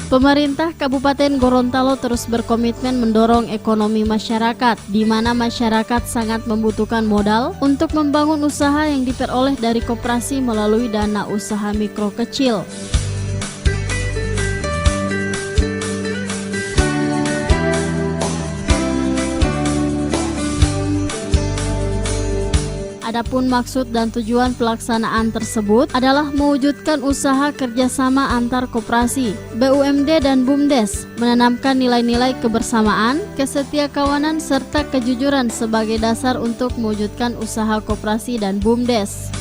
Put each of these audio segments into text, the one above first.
Pemerintah Kabupaten Gorontalo terus berkomitmen mendorong ekonomi masyarakat, di mana masyarakat sangat membutuhkan modal untuk membangun usaha yang diperoleh dari koperasi melalui dana usaha mikro kecil. Adapun maksud dan tujuan pelaksanaan tersebut adalah mewujudkan usaha kerjasama antar koperasi, BUMD dan BUMDes, menanamkan nilai-nilai kebersamaan, kesetiakawanan, serta kejujuran sebagai dasar untuk mewujudkan usaha koperasi dan BUMDes.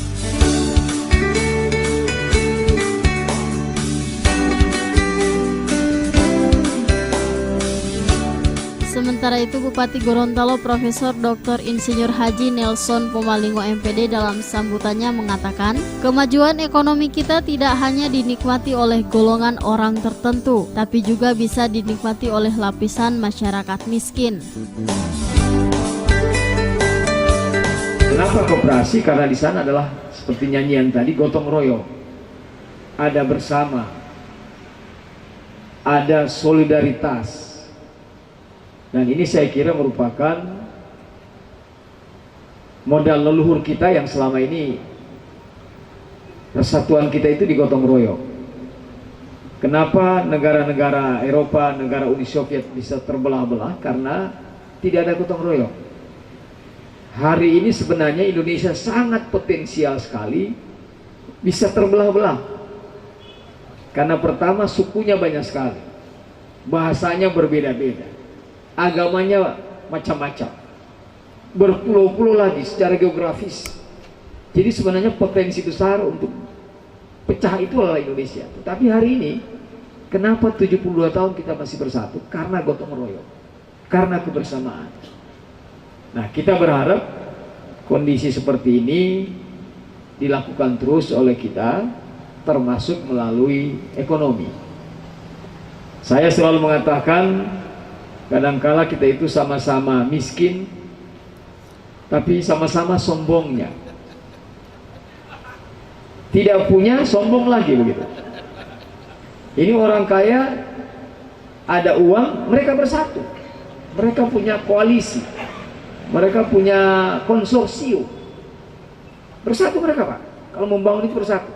Sementara itu, Bupati Gorontalo Profesor Dr. Insinyur Haji Nelson Pomalingo MPD dalam sambutannya mengatakan, kemajuan ekonomi kita tidak hanya dinikmati oleh golongan orang tertentu, tapi juga bisa dinikmati oleh lapisan masyarakat miskin. Kenapa koperasi? Karena di sana adalah seperti nyanyian tadi, gotong royong, ada bersama, ada solidaritas. Dan ini saya kira merupakan modal leluhur kita yang selama ini persatuan kita itu digotong royong. Kenapa negara-negara Eropa, negara Uni Soviet bisa terbelah-belah? Karena tidak ada gotong royong. Hari ini sebenarnya Indonesia sangat potensial sekali bisa terbelah-belah. Karena pertama, sukunya banyak sekali, bahasanya berbeda-beda, agamanya macam-macam, berpulau-pulau lagi secara geografis. Jadi sebenarnya potensi besar untuk pecah itu adalah Indonesia. Tetapi hari ini kenapa 72 tahun kita masih bersatu? Karena gotong royong, karena kebersamaan. Nah, kita berharap kondisi seperti ini dilakukan terus oleh kita, termasuk melalui ekonomi. Saya selalu mengatakan, kadangkala kita itu sama-sama miskin, tapi sama-sama sombongnya. Tidak punya, sombong lagi begitu. Ini orang kaya, ada uang, mereka bersatu. Mereka punya koalisi, mereka punya konsorsium. Bersatu mereka, Pak. Kalau membangun itu bersatu.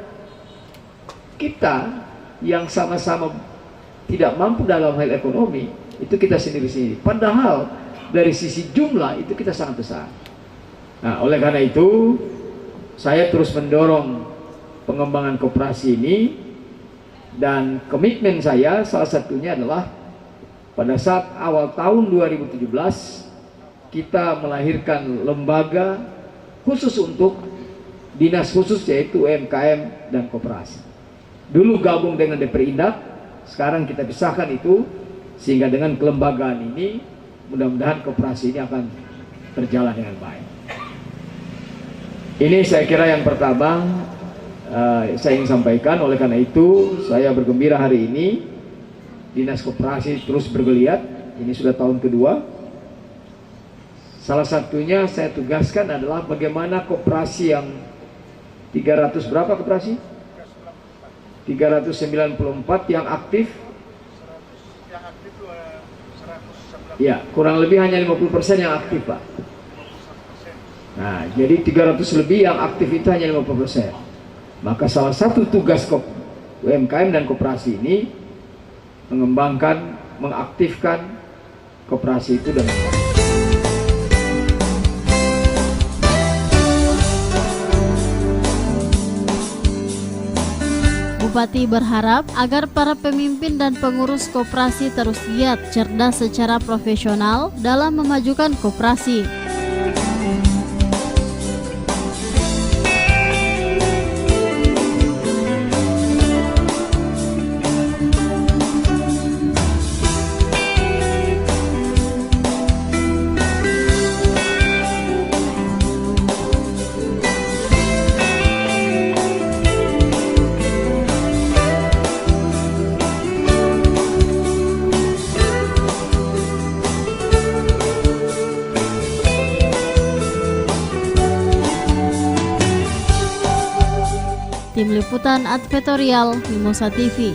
Kita yang sama-sama tidak mampu dalam hal ekonomi, itu kita sendiri-sendiri. Padahal dari sisi jumlah itu kita sangat besar. Nah, oleh karena itu saya terus mendorong pengembangan koperasi ini, dan komitmen saya salah satunya adalah pada saat awal tahun 2017 kita melahirkan lembaga khusus untuk dinas khusus, yaitu UMKM dan koperasi. Dulu gabung dengan Deperindak, sekarang kita pisahkan itu, sehingga dengan kelembagaan ini mudah-mudahan koperasi ini akan berjalan dengan baik. Ini saya kira yang pertama saya ingin sampaikan. Oleh karena itu saya bergembira hari ini dinas koperasi terus bergeliat. Ini sudah tahun kedua. Salah satunya saya tugaskan adalah bagaimana koperasi yang 300 berapa koperasi? 394 yang aktif. Ya, kurang lebih hanya 50% yang aktif, Pak. Nah, jadi 300 lebih yang aktif itu hanya 50%. Maka salah satu tugas UMKM dan koperasi ini mengembangkan, mengaktifkan koperasi itu dengan baik. Bupati berharap agar para pemimpin dan pengurus koperasi terus giat, cerdas secara profesional dalam memajukan koperasi. Tim Liputan Advertorial Mimosa TV.